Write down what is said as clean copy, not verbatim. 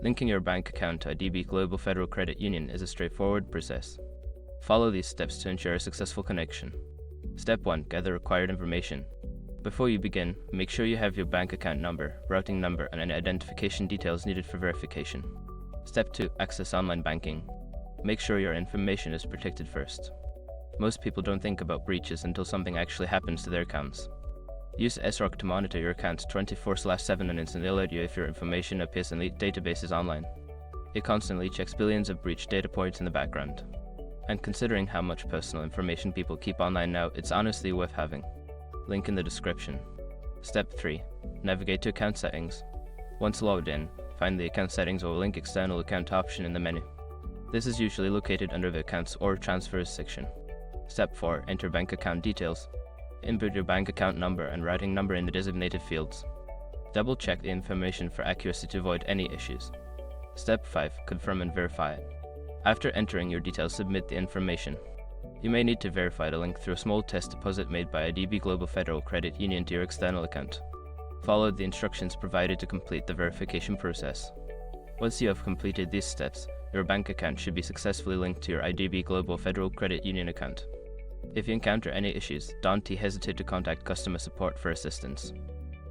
Linking your bank account to IDB Global Federal Credit Union is a straightforward process. Follow these steps to ensure a successful connection. Step 1. Gather required information. Before you begin, make sure you have your bank account number, routing number, and any identification details needed for verification. Step 2. Access online banking. Make sure your information is protected first. Most people don't think about breaches until something actually happens to their accounts. Use SROC to monitor your accounts 24/7 and instantly alert you if your information appears in databases online. It constantly checks billions of breached data points in the background. And considering how much personal information people keep online now, it's honestly worth having. Link in the description. Step 3. Navigate to account settings. Once logged in, find the account settings or link external account option in the menu. This is usually located under the accounts or transfers section. Step 4. Enter bank account details. Input your bank account number and routing number in the designated fields. Double check the information for accuracy to avoid any issues. Step 5. Confirm and verify it. After entering your details, submit the information. You may need to verify the link through a small test deposit made by IDB Global Federal Credit Union to your external account. Follow the instructions provided to complete the verification process. Once you have completed these steps, your bank account should be successfully linked to your IDB Global Federal Credit Union account. If you encounter any issues, don't hesitate to contact customer support for assistance.